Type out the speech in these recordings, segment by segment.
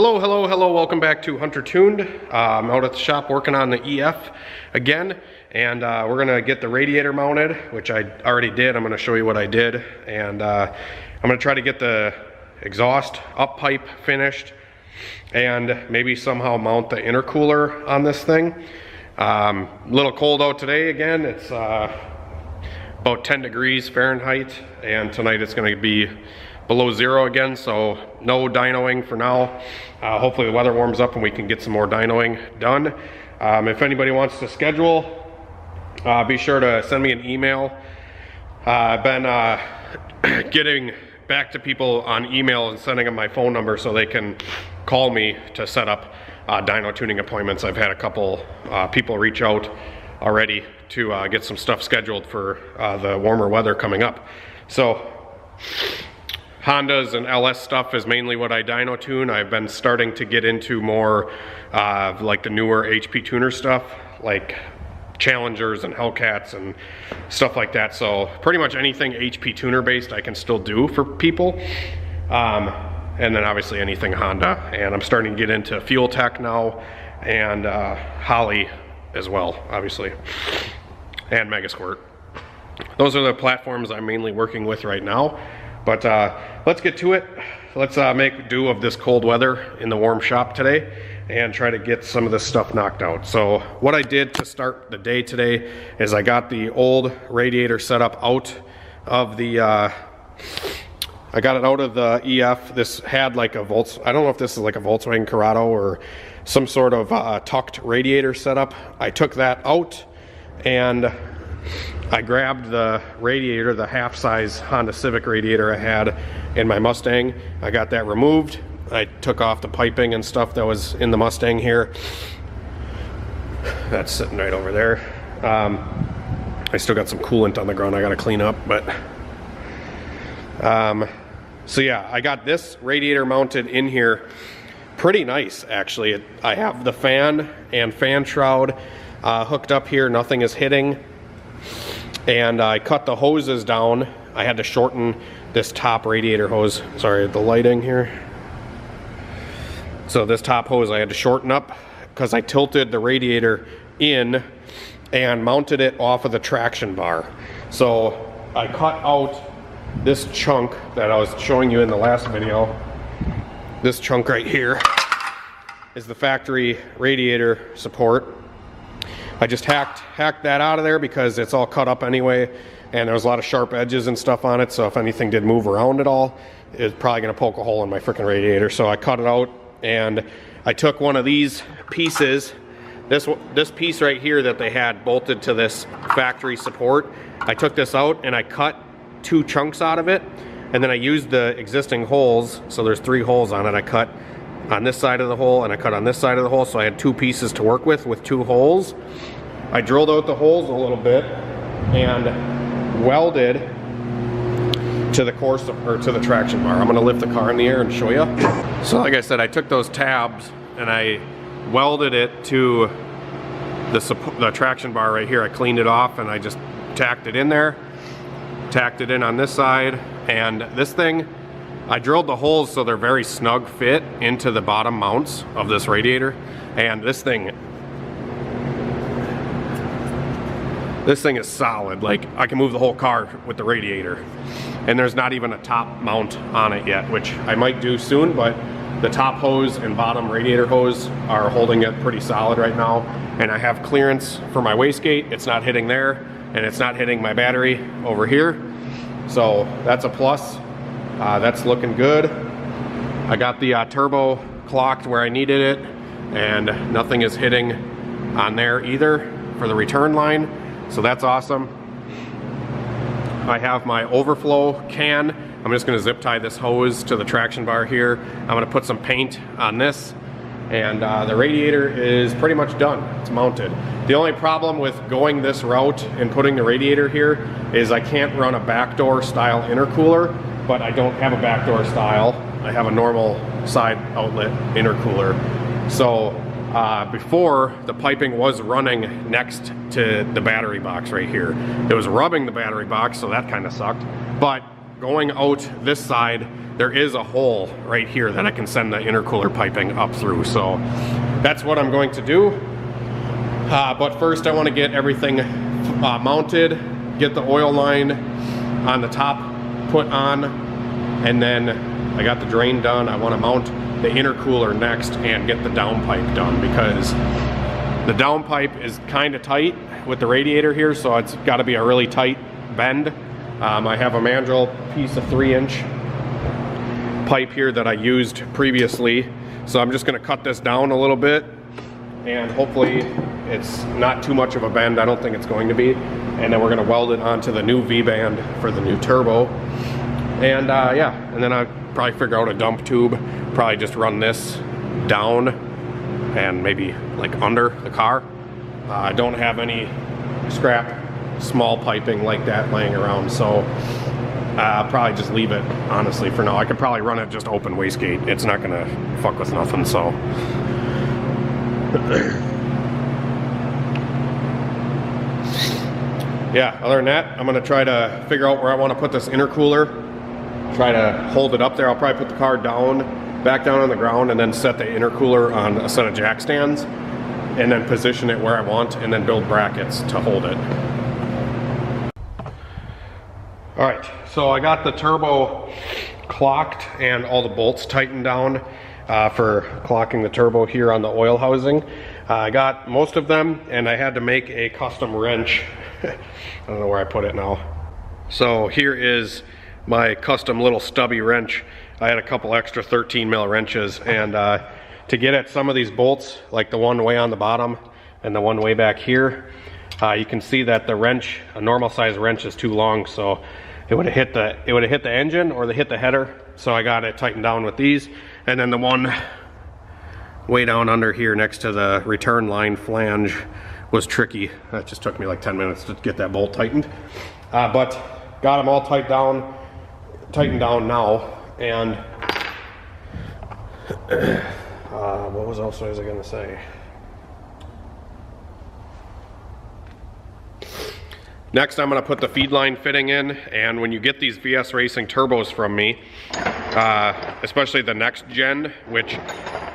Hello, welcome back to Hunter Tuned. I'm out at the shop working on the EF again, and we're gonna get the radiator mounted, which I already did. I'm gonna show you what I did, and I'm gonna try to get the exhaust up pipe finished, and maybe somehow mount the intercooler on this thing. A little cold out today again. It's about 10 degrees Fahrenheit, and tonight it's gonna be below zero again, so no dynoing for now. Hopefully the weather warms up and we can get some more dynoing done. If anybody wants to schedule, be sure to send me an email. I've been getting back to people on email and sending them my phone number so they can call me to set up dyno tuning appointments. I've had a couple people reach out already to get some stuff scheduled for the warmer weather coming up. So Hondas and LS stuff is mainly what I dyno tune. I've been starting to get into more like the newer HP tuner stuff, like Challengers and Hellcats and stuff like that. So pretty much anything HP tuner based I can still do for people. And then obviously anything Honda. And I'm starting to get into Fuel Tech now, and Holly as well, obviously, and Megasquirt. Those are the platforms I'm mainly working with right now. But let's get to it. Let's make do of this cold weather in the warm shop today and try to get some of this stuff knocked out. So what I did to start the day today is I got the old radiator setup out of the, I got it out of the EF. This had like a I don't know if this is like a Volkswagen Corrado or some sort of tucked radiator setup. I took that out and I grabbed the radiator, the half-size Honda Civic radiator I had in my Mustang. I got that removed. I took off the piping and stuff that was in the Mustang here. That's sitting right over there. I still got some coolant on the ground I gotta clean up, but so yeah, I got this radiator mounted in here. Pretty nice, actually. I have the fan and fan shroud hooked up here. Nothing is hitting. And I cut the hoses down. I had to shorten this top radiator hose. Sorry, the lighting here. So this top hose I had to shorten up because I tilted the radiator in and mounted it off of the traction bar. So I cut out this chunk that I was showing you in the last video. This chunk right here is the factory radiator support. I just hacked that out of there because it's all cut up anyway, and there was a lot of sharp edges and stuff on it, so if anything did move around at all, it's probably gonna poke a hole in my freaking radiator. So I cut it out, and I took one of these pieces, this piece right here that they had bolted to this factory support. I took this out and I cut 2 chunks out of it, and then I used the existing holes, so there's 3 holes on it. I cut on this side of the hole and I cut on this side of the hole, so I had 2 pieces to work with 2 holes. I drilled out the holes a little bit and welded to the to the traction bar. I'm gonna lift the car in the air and show you. So like I said, I took those tabs and I welded it to the traction bar right here. I cleaned it off and I just tacked it in there, tacked it in on this side, and this thing, I drilled the holes so they're very snug fit into the bottom mounts of this radiator, and this thing is solid. Like, I can move the whole car with the radiator, and there's not even a top mount on it yet, which I might do soon, but the top hose and bottom radiator hose are holding it pretty solid right now, and I have clearance for my wastegate. It's not hitting there, and it's not hitting my battery over here, so that's a plus. That's looking good. I got the turbo clocked where I needed it, and nothing is hitting on there either for the return line, so that's awesome. I have my overflow can. I'm just gonna zip tie this hose to the traction bar here. I'm gonna put some paint on this, and the radiator is pretty much done. It's mounted. The only problem with going this route and putting the radiator here is I can't run a backdoor style intercooler, but I don't have a backdoor style. I have a normal side outlet intercooler. So before, the piping was running next to the battery box right here. It was rubbing the battery box, so that kind of sucked. But going out this side, there is a hole right here that I can send the intercooler piping up through. So that's what I'm going to do. But first I want to get everything mounted, get the oil line on the top put on, and then I got the drain done. I want to mount the intercooler next and get the downpipe done, because the downpipe is kind of tight with the radiator here, so it's got to be a really tight bend. I have a mandrel piece of 3-inch pipe here that I used previously, so I'm just going to cut this down a little bit, and hopefully it's not too much of a bend. I don't think it's going to be. And then we're going to weld it onto the new V-band for the new turbo. And yeah, and then I'll probably figure out a dump tube, probably just run this down and maybe like under the car. I don't have any scrap small piping like that laying around, so I'll probably just leave it, honestly, for now. I could probably run it just open wastegate. It's not gonna fuck with nothing, so. Yeah, other than that, I'm gonna try to figure out where I wanna put this intercooler, try to hold it up there. I'll probably put the car down, back down on the ground, and then set the intercooler on a set of jack stands, and then position it where I want, and then build brackets to hold it. All right, so I got the turbo clocked and all the bolts tightened down for clocking the turbo here on the oil housing. I got most of them, and I had to make a custom wrench. I don't know where I put it now. So here is my custom little stubby wrench. I had a couple extra 13 mil wrenches, and to get at some of these bolts, like the one way on the bottom and the one way back here, you can see that the wrench, a normal size wrench, is too long, so it would have hit the engine or hit the header. So I got it tightened down with these, and then the one way down under here next to the return line flange was tricky. That just took me like 10 minutes to get that bolt tightened, but got them all tightened down now. And what else was I gonna say? Next, I'm going to put the feed line fitting in, and when you get these VS Racing turbos from me, especially the next gen, which,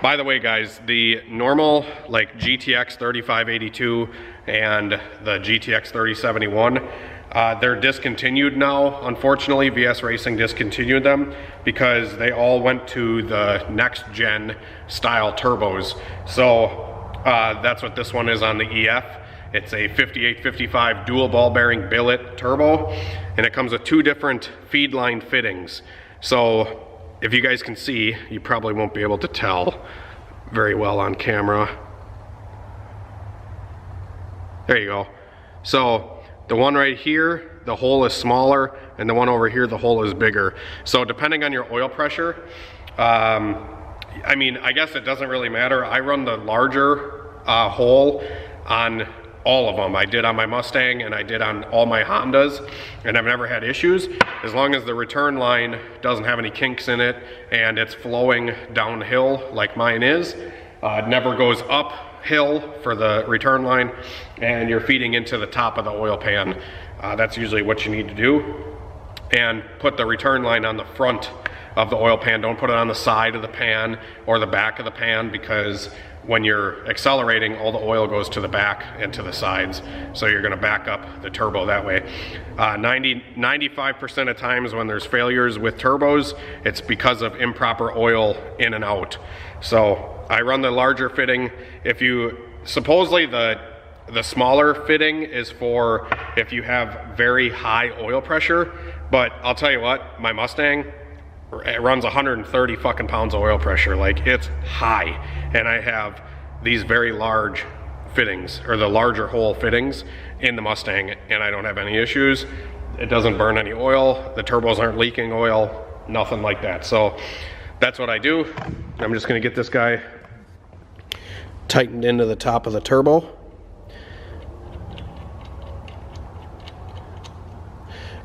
by the way guys, the normal like GTX 3582 and the GTX 3071, they're discontinued now. Unfortunately, VS Racing discontinued them because they all went to the next gen style turbos. So that's what this one is on the EF. It's a 5855 dual ball bearing billet turbo, and it comes with two different feed line fittings. So if you guys can see, you probably won't be able to tell very well on camera. There you go. So the one right here, the hole is smaller, and the one over here, the hole is bigger. So depending on your oil pressure, I mean, I guess it doesn't really matter. I run the larger hole on all of them. I did on my Mustang, and I did on all my Hondas, and I've never had issues. As long as the return line doesn't have any kinks in it and it's flowing downhill like mine is, it never goes uphill for the return line, and you're feeding into the top of the oil pan. That's usually what you need to do. And put the return line on the front of the oil pan. Don't put it on the side of the pan or the back of the pan, because when you're accelerating, all the oil goes to the back and to the sides, so you're going to back up the turbo that way. 95% of times when there's failures with turbos, it's because of improper oil in and out. So I run the larger fitting. If you, supposedly the smaller fitting is for if you have very high oil pressure, but I'll tell you what, my Mustang, it runs 130 fucking pounds of oil pressure. Like, it's high, and I have these very large fittings, or the larger hole fittings in the Mustang, and I don't have any issues. It doesn't burn any oil, the turbos aren't leaking oil, nothing like that. So that's what I do. I'm just going to get this guy tightened into the top of the turbo.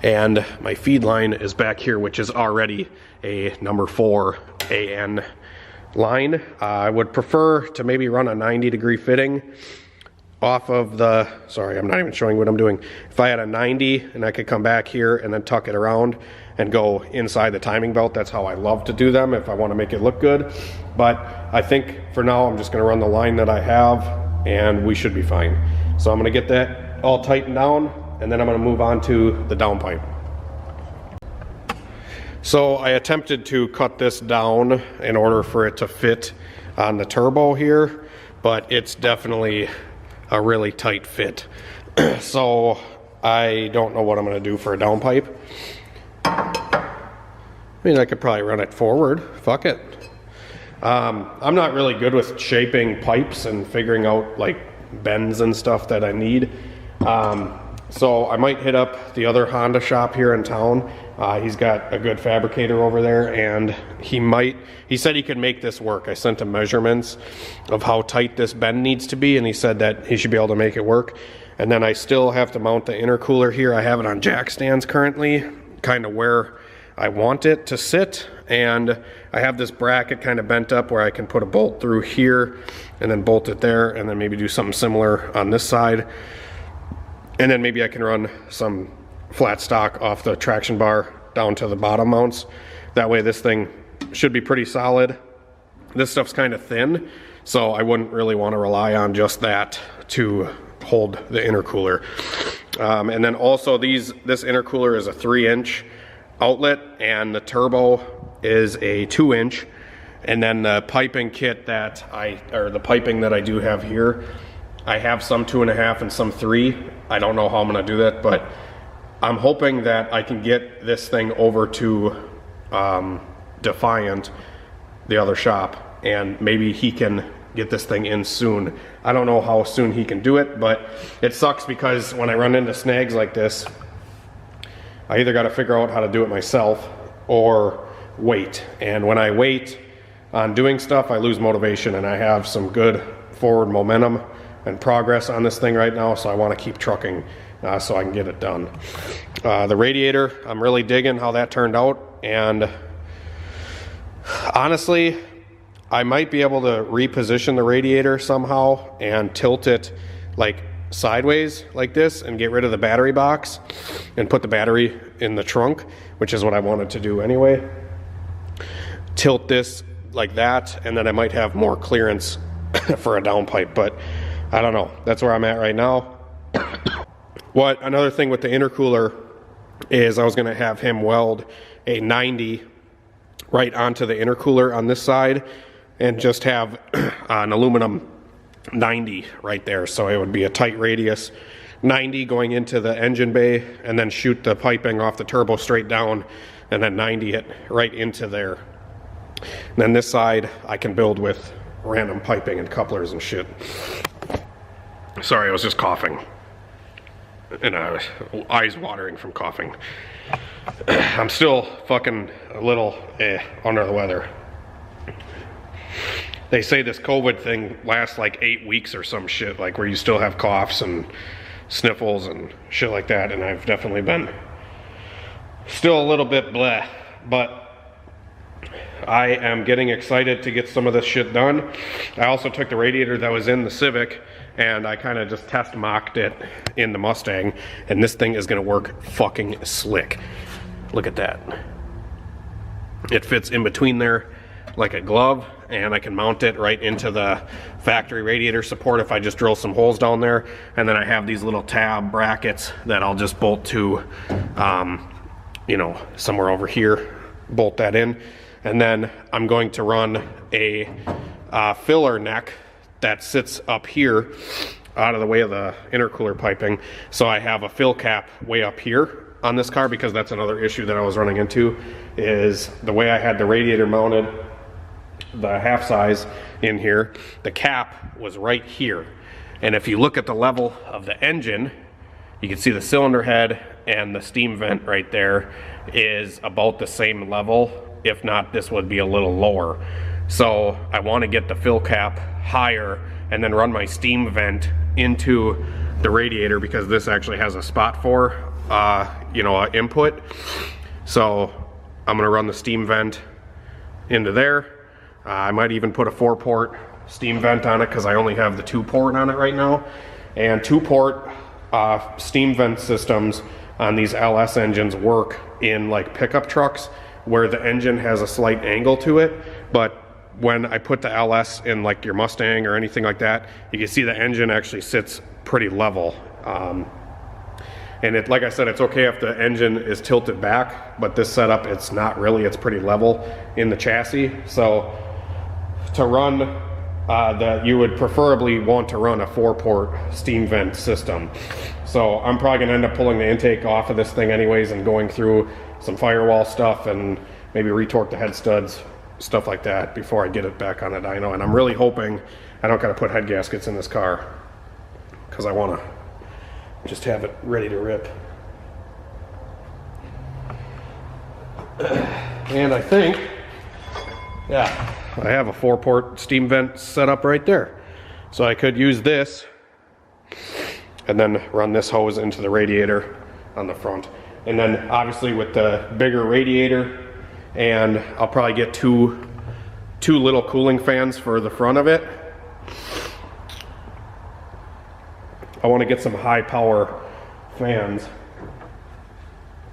And my feed line is back here, which is already a number 4 AN line. I would prefer to maybe run a 90-degree fitting off of the, sorry, I'm not even showing what I'm doing. If I had a 90 and I could come back here and then tuck it around and go inside the timing belt, that's how I love to do them if I want to make it look good. But I think for now I'm just going to run the line that I have and we should be fine. So I'm going to get that all tightened down and then I'm going to move on to the downpipe. So I attempted to cut this down in order for it to fit on the turbo here, but it's definitely a really tight fit. So I don't know what I'm going to do for a downpipe. I mean, I could probably run it forward. Fuck it. I'm not really good with shaping pipes and figuring out like bends and stuff that I need. So I might hit up the other Honda shop here in town. He's got a good fabricator over there, and he said he could make this work. I sent him measurements of how tight this bend needs to be, and he said that he should be able to make it work. And then I still have to mount the intercooler here. I have it on jack stands currently, kind of where I want it to sit. And I have this bracket kind of bent up where I can put a bolt through here and then bolt it there, and then maybe do something similar on this side. And then maybe I can run some flat stock off the traction bar down to the bottom mounts. That way this thing should be pretty solid. This stuff's kind of thin, so I wouldn't really want to rely on just that to hold the intercooler. And then also this intercooler is a 3-inch outlet and the turbo is a 2-inch. And then the piping kit the piping that I do have here, I have some 2.5 and some 3. I don't know how I'm gonna do that, but I'm hoping that I can get this thing over to Defiant, the other shop, and maybe he can get this thing in soon. I don't know how soon he can do it, but it sucks because when I run into snags like this, I either got to figure out how to do it myself or wait. And when I wait on doing stuff, I lose motivation, and I have some good forward momentum and progress on this thing right now, so I want to keep trucking so I can get it done. The radiator, I'm really digging how that turned out, and honestly, I might be able to reposition the radiator somehow and tilt it like sideways like this and get rid of the battery box and put the battery in the trunk, which is what I wanted to do anyway. Tilt this like that, and then I might have more clearance for a downpipe, but I don't know. That's where I'm at right now. Another thing with the intercooler is I was going to have him weld a 90 right onto the intercooler on this side and just have an aluminum 90 right there. So it would be a tight radius 90 going into the engine bay, and then shoot the piping off the turbo straight down, and then 90 it right into there. And then this side I can build with random piping and couplers and shit. Sorry, I was just coughing. And eyes watering from coughing. I'm still fucking a little under the weather. They say this COVID thing lasts like 8 weeks or some shit, like where you still have coughs and sniffles and shit like that, and I've definitely been still a little bit bleh, but I am getting excited to get some of this shit done. I also took the radiator that was in the Civic and I kind of just test mocked it in the Mustang, and this thing is gonna work fucking slick. Look at that. It fits in between there like a glove, and I can mount it right into the factory radiator support if I just drill some holes down there. And then I have these little tab brackets that I'll just bolt to, you know, somewhere over here, bolt that in. And then I'm going to run a filler neck that sits up here out of the way of the intercooler piping. So I have a fill cap way up here on this car, because that's another issue that I was running into, is the way I had the radiator mounted, the half size in here, the cap was right here. And if you look at the level of the engine, you can see the cylinder head and the steam vent right there is about the same level. If not, this would be a little lower. So I want to get the fill cap higher and then run my steam vent into the radiator, because this actually has a spot for you know, input. So I'm gonna run the steam vent into there. I might even put a 4-port steam vent on it, because I only have the 2-port on it right now. And 2-port steam vent systems on these LS engines work in like pickup trucks where the engine has a slight angle to it, but when I put the LS in like your Mustang or anything like that, you can see the engine actually sits pretty level. And it, like I said, it's okay if the engine is tilted back, but this setup, it's not really, it's pretty level in the chassis. So to run, you would preferably want to run a 4-port steam vent system. So I'm probably gonna end up pulling the intake off of this thing anyways and going through some firewall stuff and maybe retorque the head studs, stuff like that before I get it back on the dyno. And I'm really hoping I don't gotta put head gaskets in this car because I wanna just have it ready to rip. And I think, yeah, I have a 4-port steam vent set up right there. So I could use this and then run this hose into the radiator on the front. And then obviously with the bigger radiator, and I'll probably get two little cooling fans for the front of it. I want to get some high power fans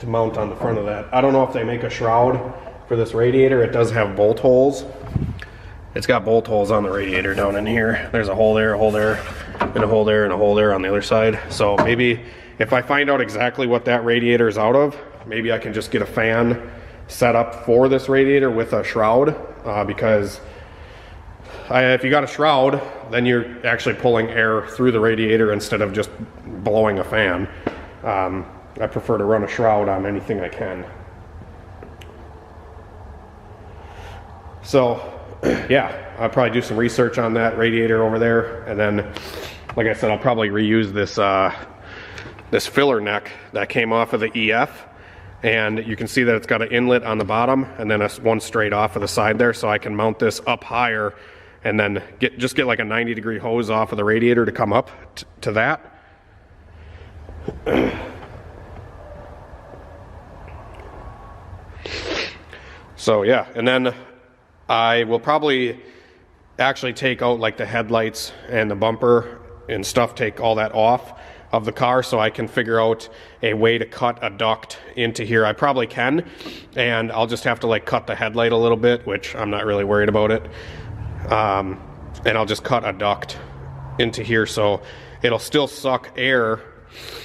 to mount on the front of that. I don't know if they make a shroud for this radiator. It does have bolt holes. It's got bolt holes on the radiator down in here. There's a hole there, a hole there, and a hole there, and a hole there on the other side. So maybe if I find out exactly what that radiator is out of, maybe I can just get a fan set up for this radiator with a shroud, because if you got a shroud, then you're actually pulling air through the radiator instead of just blowing a fan. I prefer to run a shroud on anything I can. So yeah, I'll probably do some research on that radiator over there, and then like I said, I'll probably reuse this this filler neck that came off of the EF, and you can see that it's got an inlet on the bottom and then one straight off of the side there, so I can mount this up higher and then just get like a 90-degree hose off of the radiator to come up to that. So yeah, and then I will probably actually take out like the headlights and the bumper and stuff, take all that off of the car so I can figure out a way to cut a duct into here. I probably can, and I'll just have to like cut the headlight a little bit, which I'm not really worried about it. And I'll just cut a duct into here so it'll still suck air.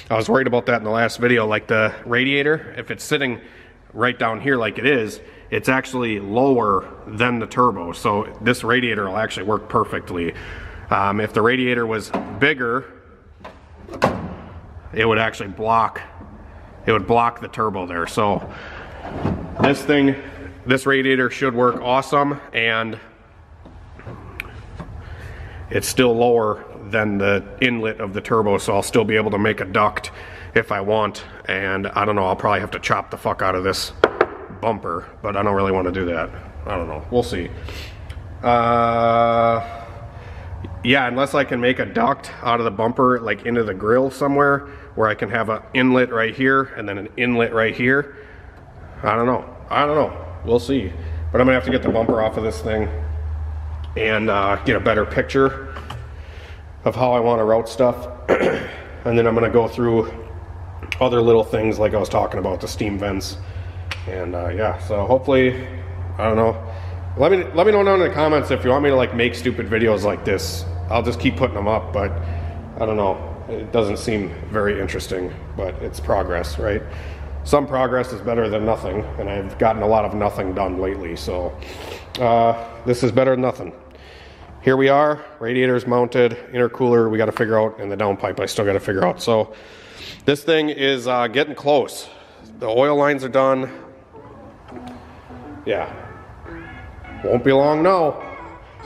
I was worried about that in the last video, like the radiator, if it's sitting right down here like it is, it's actually lower than the turbo, so this radiator will actually work perfectly. If the radiator was bigger, it would actually block the turbo there. So this radiator should work awesome, and it's still lower than the inlet of the turbo, so I'll still be able to make a duct if I want. And I don't know, I'll probably have to chop the fuck out of this bumper, but I don't really want to do that. I don't know, we'll see. Yeah, unless I can make a duct out of the bumper like into the grill somewhere where I can have an inlet right here and then an inlet right here. I don't know, we'll see. But I'm gonna have to get the bumper off of this thing and get a better picture of how I want to route stuff. And then I'm gonna go through other little things like I was talking about, the steam vents. And yeah, so hopefully, I don't know, let me know down in the comments if you want me to like make stupid videos like this. I'll just keep putting them up, but I don't know, it doesn't seem very interesting, but it's progress, right? Some progress is better than nothing, and I've gotten a lot of nothing done lately, so this is better than nothing. Here we are, radiators mounted, intercooler we got to figure out, and the downpipe I still got to figure out. So this thing is getting close. The oil lines are done. Yeah, won't be long now.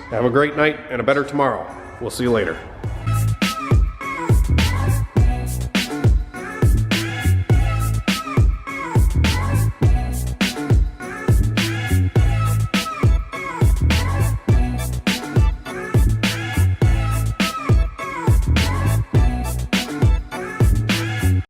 Have a great night and a better tomorrow. We'll see you later.